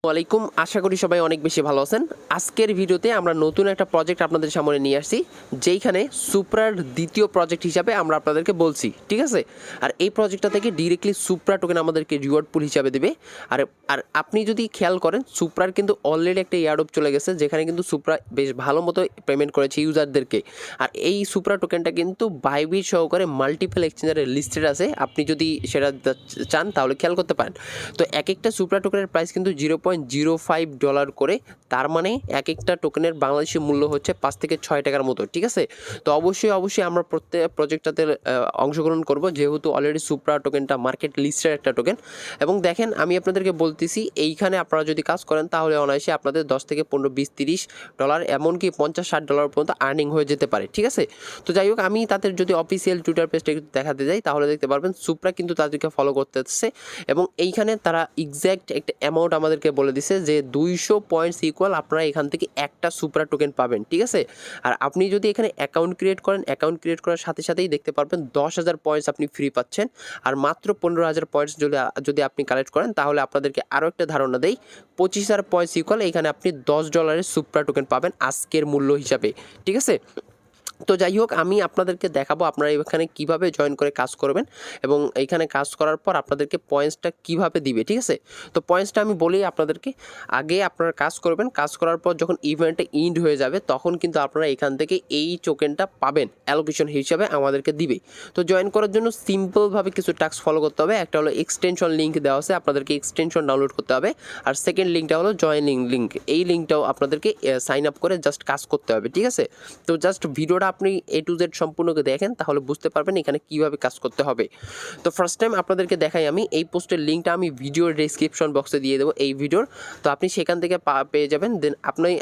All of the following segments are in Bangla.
ওয়ালাইকুম, আশা করি সবাই অনেক বেশি ভালো আছেন। আজকের ভিডিওতে আমরা নতুন একটা প্রজেক্ট আপনাদের সামনে নিয়ে আসছি, যেইখানে সুপ্রার দ্বিতীয় প্রজেক্ট হিসাবে আমরা আপনাদেরকে বলছি, ঠিক আছে। আর এই প্রজেক্টটা থেকে ডিরেক্টলি সুপ্রা টোকেন আমাদেরকে রিওয়ার্ড পুল হিসাবে দেবে। আর আর আপনি যদি খেয়াল করেন, সুপ্রার কিন্তু অলরেডি একটা এয়ারড্রপ চলে গেছে, যেখানে কিন্তু সুপ্রা বেশ ভালো মতো পেমেন্ট করেছে ইউজারদেরকে। আর এই সুপ্রা টোকেনটা কিন্তু বাইবিট সহকারে মাল্টিপল এক্সচেঞ্জারে লিস্টেড আছে। আপনি যদি সেটা চান তাহলে খেয়াল করতে পারেন। তো এক একটা সুপ্রা টোকেনের প্রাইস কিন্তু $0.05 করে। তার মানে এক একটা টোকেনের বাংলাদেশি মূল্য হচ্ছে 5 থেকে 6 টাকার মতো, ঠিক আছে। তো অবশ্যই আমরা প্রত্যেক প্রজেক্টটাতে অংশগ্রহণ করব, যেহেতু অলরেডি সুপ্রা টোকেনটা মার্কেট লিস্টের একটা টোকেন। এবং দেখেন, আমি আপনাদেরকে বলতেছি, এইখানে আপনারা যদি কাজ করেন তাহলে অনায়াসে আপনাদের 10 থেকে 15, 20, $30 এমনকি $50-60 পর্যন্ত আর্নিং হয়ে যেতে পারে, ঠিক আছে। তো যাই হোক, আমি তাদের যদি অফিসিয়াল টুইটার পেজটা একটু দেখাতে যাই তাহলে দেখতে পারবেন সুপ্রা কিন্তু তাদেরকে ফলো করতেছে। এবং এইখানে তারা এক্স্যাক্ট একটা অ্যামাউন্ট আমাদেরকে বলে দিছে যে 200 পয়েন্টস ইকুয়াল আপনারা এখান থেকে একটা সুপ্রা টোকেন পাবেন, ঠিক আছে। আর আপনি যদি এখানে অ্যাকাউন্ট ক্রিয়েট করেন, অ্যাকাউন্ট ক্রিয়েট করার সাথে সাথেই দেখতে পারবেন 10,000 পয়েন্টস আপনি ফ্রি পাচ্ছেন। আর মাত্র 15,000 পয়েন্টস যদি আপনি কালেক্ট করেন তাহলে আপনাদেরকে আরও একটা ধারণা দেই, 25,000 পয়েন্টস ইকুয়াল এখানে আপনি $10 সুপ্রা টোকেন পাবেন আজকের মূল্য হিসাবে, ঠিক আছে। তো যাই হোক, আমি আপনাদেরকে দেখাবো আপনারা এখানে কিভাবে জয়েন করে কাজ করবেন এবং এইখানে কাজ করার পর আপনাদেরকে পয়েন্টসটা কিভাবে দিবে, ঠিক আছে। তো পয়েন্টসটা আমি বলি আপনাদেরকে, আগে আপনারা কাজ করবেন, কাজ করার পর যখন ইভেন্টটা ইন্ড হয়ে যাবে তখন কিন্তু আপনারা এখান থেকে এই টোকেনটা পাবেন, অ্যালোকেশন হিসাবে আমাদেরকে দিবে। তো জয়েন করার জন্য সিম্পলভাবে কিছু টাস্ক ফলো করতে হবে। একটা হলো এক্সটেনশন লিঙ্ক দেওয়া আছে, আপনাদেরকে এক্সটেনশন ডাউনলোড করতে হবে। আর সেকেন্ড লিঙ্কটা হলো জয়েনিং লিঙ্ক, এই লিঙ্কটাও আপনাদেরকে সাইন আপ করে জাস্ট কাজ করতে হবে, ঠিক আছে। তো জাস্ট ভিডিওটা আপনি A to Z সম্পূর্ণ দেখেন, তাহলে বুঝতে পারবেন এখানে কিভাবে কাজ করতে হবে। তো ফার্স্ট টাইম আপনাদেরকে দেখাই, আমি এই পোস্টের লিঙ্কটা আমি ভিডিওর ডেসক্রিপশন বক্সে দিয়ে দেবো এই ভিডিওর। তো আপনি সেখান থেকে পেয়ে যাবেন। দেন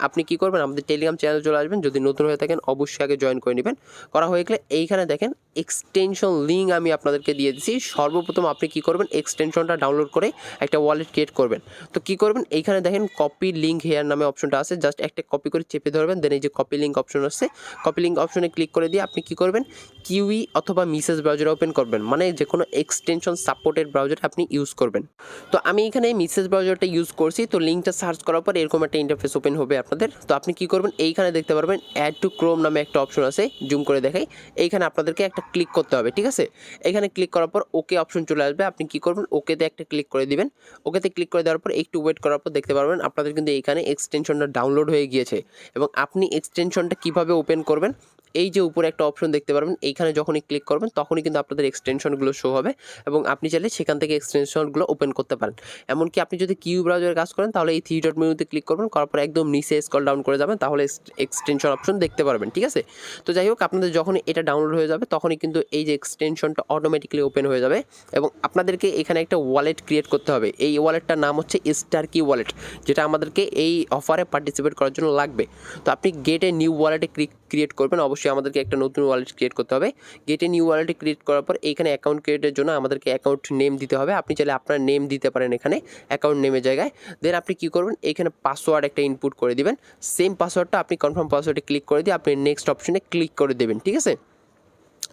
আপনি কী করবেন, আমাদের টেলিগ্রাম চ্যানেল চলে আসবেন। যদি নতুন হয়ে থাকেন অবশ্যই আগে জয়েন করে নেবেন। করা হয়ে গেলে এইখানে দেখেন এক্সটেনশন লিঙ্ক আমি আপনাদেরকে দিয়ে দিচ্ছি। সর্বপ্রথম আপনি কী করবেন, এক্সটেনশনটা ডাউনলোড করে একটা ওয়ালেট ক্রিয়েট করবেন। তো কী করবেন, এইখানে দেখেন কপি লিঙ্ক হেয়ার নামে অপশনটা আছে, জাস্ট একটা কপি করে চেপে ধরবেন। দেন এই যে কপি লিঙ্ক অপশন আছে, কপি লিঙ্ক অপশনে ক্লিক করে দিয়ে আপনি কী করবেন, কিউই অথবা মিসেস ব্রাউজার ওপেন করবেন, মানে যে কোনো এক্সটেনশন সাপোর্টেড ব্রাউজার আপনি ইউজ করবেন। তো আমি এখানে মিসেস ব্রাউজারটা ইউজ করছি। তো লিঙ্কটা সার্চ করার পর এরকম একটা ইন্টারফেস ওপেন হবে আপনাদের। তো আপনি কী করবেন, এইখানে দেখতে পারবেন অ্যাড টু ক্রোম নামে একটা অপশন আছে, জুম করে দেখাই। এইখানে আপনাদেরকে একটা ক্লিক করতে হবে, ঠিক আছে। এখানে ক্লিক করার পর ওকে অপশন চলে আসবে, আপনি কী করবেন, ওকেতে একটা ক্লিক করে দিবেন। ওকেতে ক্লিক করে দেওয়ার পর একটু ওয়েট করার পর দেখতে পারবেন আপনাদের কিন্তু এইখানে এক্সটেনশনটা ডাউনলোড হয়ে গিয়েছে। এবং আপনি এক্সটেনশনটা কীভাবে ওপেন করবেন, এই যে উপরে একটা অপশন দেখতে পারবেন, এইখানে যখনই ক্লিক করবেন তখনই কিন্তু আপনাদের এক্সটেনশনগুলো শো হবে এবং আপনি চাইলে সেখান থেকে এক্সটেনশনগুলো ওপেন করতে পারেন। এমনকি আপনি যদি কিউ ব্রাউজারে কাজ করেন তাহলে এই 3 ডট মেনুতে ক্লিক করবেন, করার পর একদম নিচে স্ক্রল ডাউন করে যাবেন, তাহলে এক্সটেনশন অপশন দেখতে পারবেন, ঠিক আছে। তো যাই হোক, আপনাদের যখনই এটা ডাউনলোড হয়ে যাবে তখনই কিন্তু এই যে এক্সটেনশনটা অটোমেটিক্যালি ওপেন হয়ে যাবে। এবং আপনাদেরকে এখানে একটা ওয়ালেট ক্রিয়েট করতে হবে। এই ওয়ালেটটার নাম হচ্ছে স্টার কি ওয়ালেট, যেটা আমাদেরকে এই অফারে পার্টিসিপেট করার জন্য লাগবে। তো আপনি গেটে নিউ ওয়ালেটে ক্রিয়েট করবেন, অবশ্যই আমাদেরকে একটা নতুন ওয়ালেট ক্রিয়েট করতে হবে। গেটে নিউ ওয়ালেটে ক্রিয়েট করার পর এইখানে অ্যাকাউন্ট ক্রিয়েটের জন্য আমাদেরকে অ্যাকাউন্ট নেম দিতে হবে। আপনি চাইলে আপনার নেম দিতে পারেন এখানে অ্যাকাউন্ট নেমের জায়গায়। দেন আপনি কী করবেন, এখানে পাসওয়ার্ড একটা ইনপুট করে দিবেন। সেম পাসওয়ার্ডটা আপনি কনফার্ম পাসওয়ার্ডে ক্লিক করে দিয়ে আপনি নেক্সট অপশনে ক্লিক করে দেবেন, ঠিক আছে।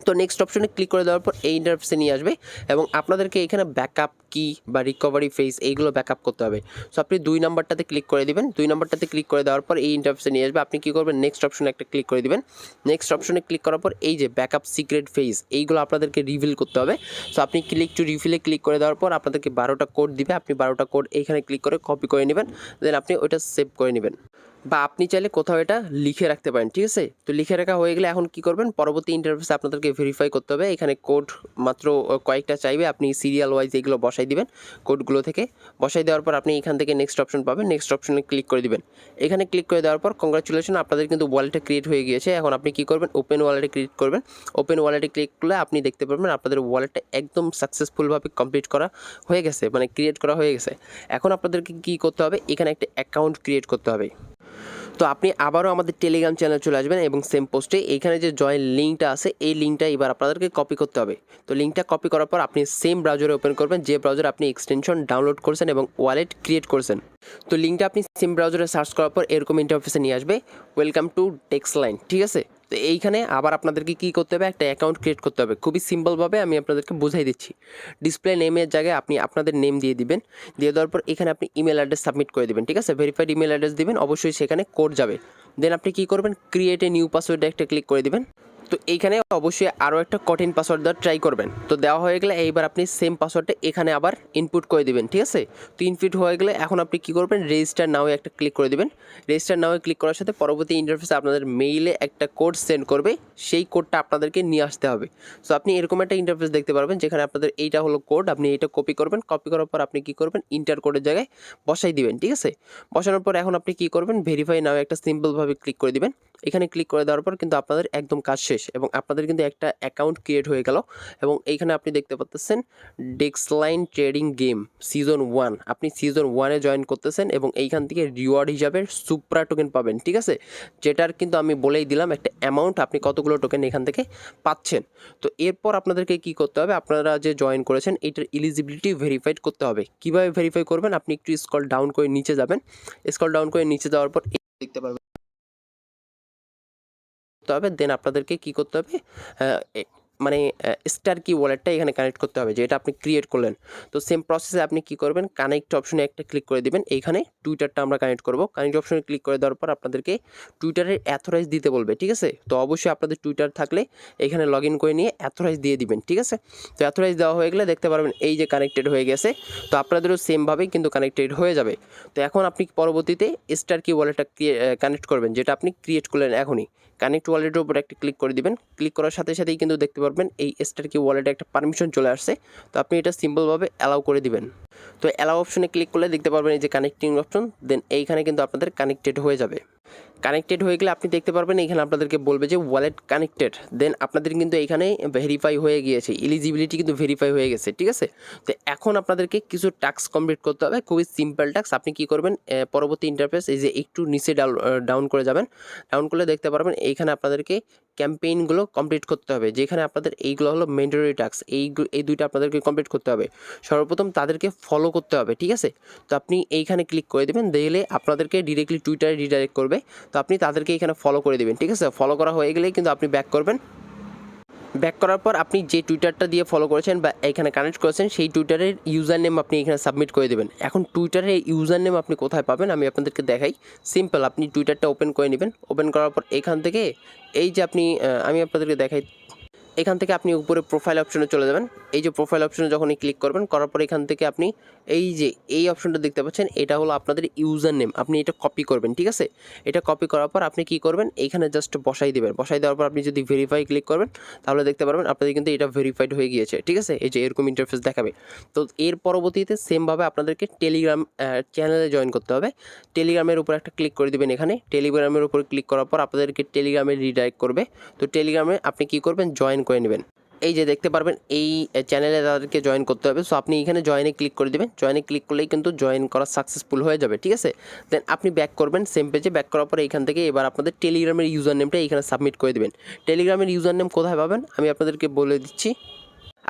তো নেক্সট অপশনে ক্লিক করে দেওয়ার পর এই ইন্টারফেসে নিয়ে আসবে এবং আপনাদেরকে এখানে ব্যাকআপ কি বা রিকভারি ফেজ এইগুলো ব্যাকআপ করতে হবে। সো আপনি 2 নাম্বারটাতে ক্লিক করে দিবেন। 2 নাম্বারটাতে ক্লিক করে দেওয়ার পর এই ইন্টারফেসে নিয়ে আসবে। আপনি কী করবেন, নেক্সট অপশনে একটা ক্লিক করে দিবেন। নেক্সট অপশনে ক্লিক করার পর এই যে ব্যাকআপ সিক্রেট ফেজ, এইগুলো আপনাদেরকে রিভিল করতে হবে। সো আপনি ক্লিক টু রিভিলে ক্লিক করে দেওয়ার পর আপনাদেরকে 12টা কোড দিবে। আপনি 12টা কোড এইখানে ক্লিক করে কপি করে নেবেন। দেন আপনি ওইটা সেভ করে নেবেন, বা আপনি চাইলে কোথাও এটা লিখে রাখতে পারেন, ঠিক আছে। তো লিখে রাখা হয়ে গেলে এখন কী করবেন, পরবর্তী ইন্টারফেসে আপনাদেরকে ভেরিফাই করতে হবে। এখানে কোড মাত্র কয়েকটা চাইবে, আপনি সিরিয়াল ওয়াইজ এগুলো বসাই দিবেন। কোডগুলো থেকে বসাই দেওয়ার পর আপনি এখান থেকে নেক্সট অপশন পাবেন, নেক্সট অপশনে ক্লিক করে দিবেন। এখানে ক্লিক করে দেওয়ার পর কংগ্রাচুলেশন, আপনাদের কিন্তু ওয়ালেটটা ক্রিয়েট হয়ে গিয়েছে। এখন আপনি কী করবেন, ওপেন ওয়ালেটে ক্লিক করবেন। ওপেন ওয়ালেটে ক্লিক করলে আপনি দেখতে পারবেন আপনাদের ওয়ালেটটা একদম সাকসেসফুলভাবে কমপ্লিট করা হয়ে গেছে, মানে ক্রিয়েট করা হয়ে গেছে। এখন আপনাদেরকে কী করতে হবে, এখানে একটা অ্যাকাউন্ট ক্রিয়েট করতে হবে। তো আপনি আবারও আমাদের টেলিগ্রাম চ্যানেল চলে আসবেন এবং সেম পোস্টে এইখানে যে জয়েন লিঙ্কটা আছে এই লিঙ্কটা এবার আপনাদেরকে কপি করতে হবে। তো লিঙ্কটা কপি করার পর আপনি সেম ব্রাউজারে ওপেন করবেন যে ব্রাউজারে আপনি এক্সটেনশন ডাউনলোড করছেন এবং ওয়ালেট ক্রিয়েট করছেন। তো লিঙ্কটা আপনি সিম ব্রাউজারে সার্চ করার পর এরকম ইন্টারফেসে নিয়ে আসবে, ওয়েলকাম টু টেক্সলাইন, ঠিক আছে। তো এইখানে আবার আপনাদেরকে কী করতে হবে, একটা অ্যাকাউন্ট ক্রিয়েট করতে হবে। খুবই সিম্পলভাবে আমি আপনাদেরকে বুঝাই দিচ্ছি। ডিসপ্লে নেমের জায়গায় আপনি আপনাদের নেম দিয়ে দিবেন, দিয়ে দেওয়ার পর এখানে আপনি ইমেল অ্যাড্রেস সাবমিট করে দেবেন, ঠিক আছে। ভেরিফাইড ইমেল অ্যাড্রেস দিবেন, অবশ্যই সেখানে কোড যাবে। দেন আপনি কী করবেন, ক্রিয়েট এ নিউ পাসওয়ার্ডে একটা ক্লিক করে দিবেন। তো এইখানে অবশ্যই আরও একটা কঠিন পাসওয়ার্ড দেওয়ার ট্রাই করবেন। তো দেওয়া হয়ে গেলে এইবার আপনি সেম পাসওয়ার্ডটা এখানে আবার ইনপুট করে দিবেন, ঠিক আছে। তো ইনপুট হয়ে গেলে এখন আপনি কী করবেন, রেজিস্টার নাও একটা ক্লিক করে দিবেন। রেজিস্টার নাও ক্লিক করার সাথে পরবর্তী ইন্টারফেসে আপনাদের মেইলে একটা কোড সেন্ড করবে, সেই কোডটা আপনাদেরকে নিয়ে আসতে হবে। সো আপনি এরকম একটা ইন্টারফেস দেখতে পারবেন যেখানে আপনাদের এইটা হলো কোড, আপনি এইটা কপি করবেন। কপি করার পর আপনি কী করবেন, ইন্টার কোডের জায়গায় বসাই দিবেন, ঠিক আছে। বসানোর পর এখন আপনি কী করবেন, ভেরিফাই নাও একটা সিম্পলভাবে ক্লিক করে দিবেন। এখানে ক্লিক করে দেওয়ার পর কিন্তু আপনাদের একদম কাজ শেষ এবং আপনাদের কিন্তু একটা অ্যাকাউন্ট ক্রিয়েট হয়ে গেল। এবং এইখানে আপনি দেখতে পাচ্ছেন টেক্সলাইন ট্রেডিং গেম সিজন 1, আপনি সিজন 1-এ জয়েন করতেছেন এবং এইখান থেকে রিওয়ার্ড হিসাবে সুপ্রা টোকেন পাবেন, ঠিক আছে। যেটার কিন্তু আমি বলেই দিলাম একটা অ্যামাউন্ট, আপনি কতগুলো টোকেন এখান থেকে পাচ্ছেন। তো এরপর আপনাদেরকে কি করতে হবে, আপনারা যে জয়েন করেছেন এটার এলিজিবিলিটি ভেরিফাইড করতে হবে। কিভাবে ভেরিফাই করবেন, আপনি একটু স্ক্রল ডাউন করে নিচে যাবেন। স্ক্রল ডাউন করে নিচে যাওয়ার পর দেখতে পারবেন হবে। দেন আপনাদেরকে কি করতে হবে, মানে স্টার কি ওয়ালেটটা এখানে কানেক্ট করতে হবে, যেটা আপনি ক্রিয়েট করলেন। তো সেম প্রসেসে আপনি কি করবেন, কানেক্ট অপশনে একটা ক্লিক করে দিবেন। এইখানে টুইটারটা আমরা কানেক্ট করব। কানেক্ট অপশনে ক্লিক করে দেওয়ার পর আপনাদেরকে টুইটারের অ্যাথরাইজ দিতে বলবে, ঠিক আছে। তো অবশ্যই আপনাদের টুইটার থাকলে এখানে লগ ইন করে নিয়ে অ্যাথরাইজ দিয়ে দিবেন, ঠিক আছে। তো অ্যাথরাইজ দেওয়া হয়ে গেলে দেখতে পারবেন এই যে কানেক্টেড হয়ে গেছে। তো আপনাদেরও সেমভাবেই কিন্তু কানেক্টেড হয়ে যাবে। তো এখন আপনি পরবর্তীতে স্টার কি ওয়ালেটটা কানেক্ট করবেন, যেটা আপনি ক্রিয়েট করলেন এখনই। কানেক্ট ওয়ালেটের উপর একটা ক্লিক করে দিবেন। ক্লিক করার সাথে সাথেই কিন্তু দেখতে পারবেন এই স্টার কি ওয়ালেটে একটা পারমিশন চলে আসছে। তো আপনি এটা সিম্পলভাবে অ্যালাউ করে দিবেন। তো অ্যালাউ অপশনে ক্লিক করলে দেখতে পারবেন এই যে কানেক্টিং অপশন, দেন এইখানে কিন্তু আপনাদের কানেক্টেড হয়ে যাবে। কানেক্টেড হয়ে গেলে আপনি দেখতে পারবেন এখানে আপনাদেরকে বলবে যে ওয়ালেট কানেক্টেড। দেন আপনাদের কিন্তু এখানে ভেরিফাই হয়ে গিয়েছে, এলিজিবিলিটি কিন্তু ভেরিফাই হয়ে গেছে, ঠিক আছে। তো এখন আপনাদেরকে কিছু টাস্ক কমপ্লিট করতে হবে, খুবই সিম্পল টাস্ক। আপনি কি করবেন, পরবর্তী ইন্টারফেস এই যে একটু নিচে ডাউন করে যাবেন। ডাউন করলে দেখতে পারবেন এইখানে আপনাদেরকে ক্যাম্পেইনগুলো কমপ্লিট করতে হবে, যেখানে আপনাদের এইগুলো হলো ম্যান্ডেটরি টাস্ক। এই দুইটা আপনাদেরকে কমপ্লিট করতে হবে। সর্বপ্রথম তাদেরকে ফলো করতে হবে, ঠিক আছে। তো আপনি এইখানে ক্লিক করে দেবেন, দেখলে আপনাদেরকে ডিরেক্টলি টুইটারে রিডাইরেক্ট করবে। তো আপনি তাদেরকে এখানে ফলো করে দেবেন, ঠিক আছে। ফলো করা হয়ে গেলেই কিন্তু আপনি ব্যাক করবেন। ব্যাক করার পর আপনি যে টুইটারটা দিয়ে ফলো করেছেন বা এখানে কানেক্ট করেছেন সেই টুইটারের ইউজার নেম আপনি এখানে সাবমিট করে দেবেন। এখন টুইটারের ইউজার নেম আপনি কোথায় পাবেন আমি আপনাদেরকে দেখাই। সিম্পল, আপনি টুইটারটা ওপেন করে নেবেন। ওপেন করার পর এখান থেকে এই যে আপনি আমি আপনাদেরকে দেখাই, এখান থেকে আপনি উপরে প্রোফাইল অপশনে চলে যাবেন। এই যে প্রোফাইল অপশনে যখনই ক্লিক করবেন, করার পর এখান থেকে আপনি এই যে এই অপশনটা দেখতে পাচ্ছেন, এটা হলো আপনাদের ইউজার নেম। আপনি এটা কপি করবেন, ঠিক আছে। এটা কপি করার পর আপনি কি করবেন, এইখানে জাস্ট বসাই দেবেন। বসাই দেওয়ার পর আপনি যদি ভেরিফাই ক্লিক করবেন তাহলে দেখতে পারবেন আপনাদের কিন্তু এটা ভেরিফাইড হয়ে গিয়েছে, ঠিক আছে। এই যে এরকম ইন্টারফেস দেখাবে। তো এর পরবর্তীতে সেমভাবে আপনাদেরকে টেলিগ্রাম চ্যানেলে জয়েন করতে হবে। টেলিগ্রামের উপর একটা ক্লিক করে দেবেন। এখানে টেলিগ্রামের উপর ক্লিক করার পর আপনাদেরকে টেলিগ্রামে রিডাইরেক্ট করবে। তো টেলিগ্রামে আপনি কি করবেন, জয়েন করে নেবেন। এই যে দেখতে পারবেন এই চ্যানেলে তাদেরকে জয়েন করতে হবে। সো আপনি এখানে জয়েনে ক্লিক করে দেবেন। জয়েনে ক্লিক করলেই কিন্তু জয়েন করা সাকসেসফুল হয়ে যাবে, ঠিক আছে। দেন আপনি ব্যাক করবেন সেম পেজে। ব্যাক করার পরে এখান থেকে এবার আপনাদের টেলিগ্রামের ইউজার নেমটা এখানে সাবমিট করে দেবেন। টেলিগ্রামের ইউজার নেম কোথায় পাবেন আমি আপনাদেরকে বলে দিচ্ছি।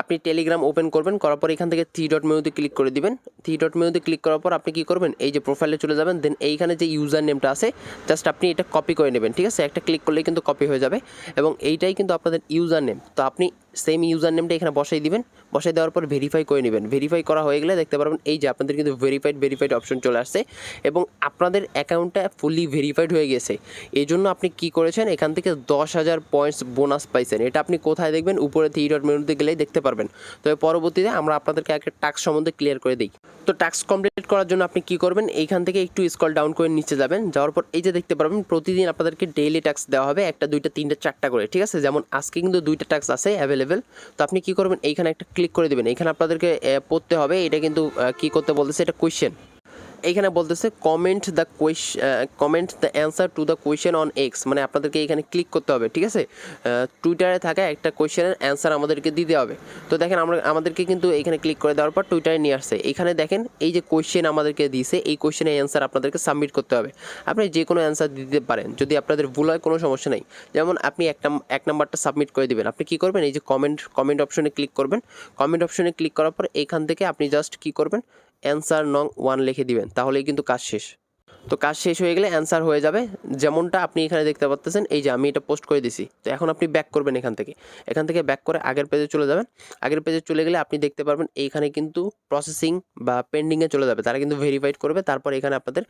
আপনি টেলিগ্রাম ওপেন করবেন, করার পর এখান থেকে থ্রি ডট মেনুতে ক্লিক করে দিবেন। থ্রি ডট মেনুতে ক্লিক করার পর আপনি কী করবেন, এই যে প্রোফাইলে চলে যাবেন। দেন এইখানে যে ইউজার নেমটা আছে জাস্ট আপনি এটা কপি করে নেবেন, ঠিক আছে। একটা ক্লিক করলেই কিন্তু কপি হয়ে যাবে এবং এইটাই কিন্তু আপনাদের ইউজার নেম। তো আপনি সেম ইউজার নেমটা এখানে বসাই দিবেন। বসাই দেওয়ার পর ভেরিফাই করে নেবেন। ভেরিফাই করা হয়ে গেলে দেখতে পারবেন এই যে আপনাদের কিন্তু ভেরিফাইড অপশন চলে আসছে এবং আপনাদের অ্যাকাউন্টটা ফুললি ভেরিফাইড হয়ে গেছে। এই জন্য আপনি কি করেছেন, এখান থেকে 10,000 পয়েন্টস বোনাস পাইছেন। এটা আপনি কোথায় দেখবেন, উপরে থ্রি ডট মেনুতে গেলেই দেখতে পারবেন। তবে পরবর্তীতে আমরা আপনাদেরকে একটা টাস্ক সম্বন্ধে ক্লিয়ার করে দিই। তো টাস্ক কমপ্লিট করার জন্য আপনি কি করবেন, এইখান থেকে একটু স্ক্রল ডাউন করে নিচে যাবেন। যাওয়ার পর এই যে দেখতে পারবেন প্রতিদিন আপনাদেরকে ডেইলি টাস্ক দেওয়া হবে, একটা দুইটা তিনটা চারটা করে, ঠিক আছে। যেমন আজকে কিন্তু দুইটা টাস্ক আছে অ্যাভেলেবেল। তো আপনি কি করবেন, এইখানে একটা ক্লিক করে দেবেন। এখানে আপনাদেরকে পড়তে হবে, এটা কিন্তু কি করতে বলতেছে, এটা কোয়েশ্চেন। এইখানে বলতেছে comment the answer to the question on x, মানে আপনাদেরকে এখানে ক্লিক করতে হবে, ঠিক আছে। টুইটারে থাকা একটা কোয়েশ্চেনের অ্যান্সার আমাদেরকে দিতে হবে। তো দেখেন আমাদেরকে কিন্তু এখানে ক্লিক করে দেওয়ার পর টুইটারে নিয়ে আসছে। এখানে দেখেন এই যে কোয়েশ্চেন আমাদেরকে দিয়েছে, এই কোয়েশ্চেনের অ্যান্সার আপনাদেরকে সাবমিট করতে হবে। আপনি যে কোনো অ্যান্সার দিতে পারেন, যদি আপনাদের ভুল হয় কোনো সমস্যা নেই। যেমন আপনি এক নাম্বারটা সাবমিট করে দিবেন। আপনি কি করবেন, এই যে কমেন্ট অপশনে ক্লিক করবেন। কমেন্ট অপশনে ক্লিক করার পর এখান থেকে আপনি জাস্ট কি করবেন, অ্যান্সার নং 1 লিখে দিবেন, তাহলেই কিন্তু কাজ শেষ। তো কাজ শেষ হয়ে গেলে অ্যান্সার হয়ে যাবে, যেমনটা আপনি এখানে দেখতে পাচ্ছেন। এই যে আমি এটা পোস্ট করে দিছি। তো এখন আপনি ব্যাক করবেন এখান থেকে ব্যাক করে আগের পেজে চলে যাবেন। আগের পেজে চলে গেলে আপনি দেখতে পারবেন এইখানে কিন্তু প্রসেসিং বা পেন্ডিংয়ে চলে যাবে, তারা কিন্তু ভেরিফাইড করবে, তারপর এখানে আপনাদের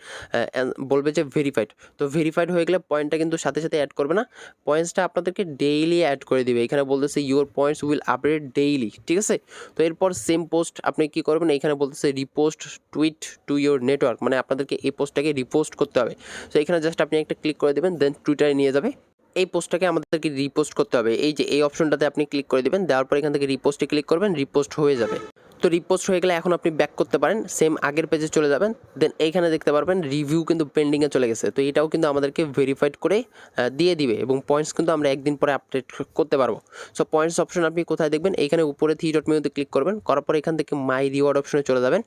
বলবে যে ভেরিফাইড। তো ভেরিফাইড হয়ে গেলে পয়েন্টটা কিন্তু সাথে সাথে অ্যাড করবে না, পয়েন্টসটা আপনাদেরকে ডেইলি অ্যাড করে দিবে। এখানে বলতেছে your points will update daily, ঠিক আছে। তো এরপর সেম পোস্ট আপনি কি করবেন, এখানে বলতেছে repost tweet to your network, মানে আপনাদেরকে এই পোস্টটাকে রিপোস্ট করতে হবে। তো এখানে জাস্ট আপনি একটা ক্লিক করে দেবেন, দেন টুইটারে নিয়ে যাবে। এই পোস্টটাকে আমাদেরকে রিপোস্ট করতে হবে, এই যে এই অপশনটাতে আপনি ক্লিক করে দেবেন, দেওয়ার পর এখান থেকে রিপোস্টে ক্লিক করবেন, রিপোস্ট হয়ে যাবে। তো রিপোস্ট হয়ে গেলে এখন আপনি ব্যাক করতে পারেন, সেম আগের পেজে চলে যাবেন, দেন এইখানে দেখতে পারবেন রিভিউ কিন্তু পেন্ডিংয়ে চলে গেছে। তো এটাও কিন্তু আমাদেরকে ভেরিফাইড করে দিয়ে দিবে, এবং পয়েন্টস কিন্তু আমরা একদিন পরে আপডেট করতে পারবো। সো পয়েন্টস অপশন আপনি কোথায় দেখবেন, এইখানে উপরে 3 ডট মেনুতে ক্লিক করবেন, করার পর এখান থেকে মাই রিওয়ার্ড অপশনে চলে যাবেন।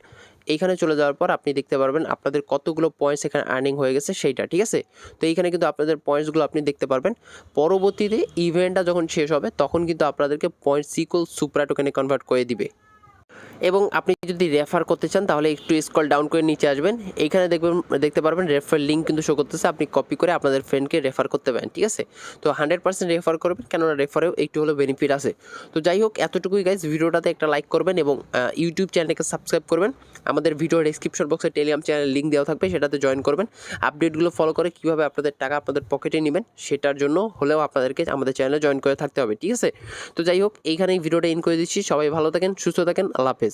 এইখানে চলে যাওয়ার পর আপনি দেখতে পারবেন আপনাদের কতগুলো পয়েন্টস এখানে আর্নিং হয়ে গেছে সেইটা, ঠিক আছে। তো এইখানে কিন্তু আপনাদের পয়েন্টসগুলো আপনি দেখতে পারবেন। পরবর্তীতে ইভেন্টটা যখন শেষ হবে তখন কিন্তু আপনাদেরকে পয়েন্টস ইকুয়াল সুপ্রা টোকেনে কনভার্ট করে দিবে। এবং আপনি যদি রেফার করতে চান তাহলে একটু স্ক্রল ডাউন করে নিচে আসবেন, এইখানে দেখতে পারবেন রেফার লিঙ্ক কিন্তু শো করতেছে, আপনি কপি করে আপনাদের ফ্রেন্ডকে রেফার করতে পারেন, ঠিক আছে। তো 100% রেফার করবেন, কেননা রেফারেও একটু হলেও বেনিফিট আছে। তো যাই হোক, এতটুকুই গাইজ, ভিডিওটাতে একটা লাইক করবেন এবং ইউটিউব চ্যানেলটাকে সাবস্ক্রাইব করবেন। আমাদের ভিডিও ডেসক্রিপশন বক্সে টেলিগ্রাম চ্যানেল লিঙ্ক দেওয়া থাকবে, সেটাতে জয়েন করবেন। আপডেটগুলো ফলো করে কীভাবে আপনাদের টাকা আপনাদের পকেটে নেবেন সেটার জন্য হলেও আপনাদেরকে আমাদের চ্যানেলে জয়েন করে থাকতে হবে, ঠিক আছে। তো যাই হোক, এইখানেই ভিডিওটা এন্ড করে দিচ্ছি। সবাই ভালো থাকেন, সুস্থ থাকেন, আল্লাহ হাফেজ।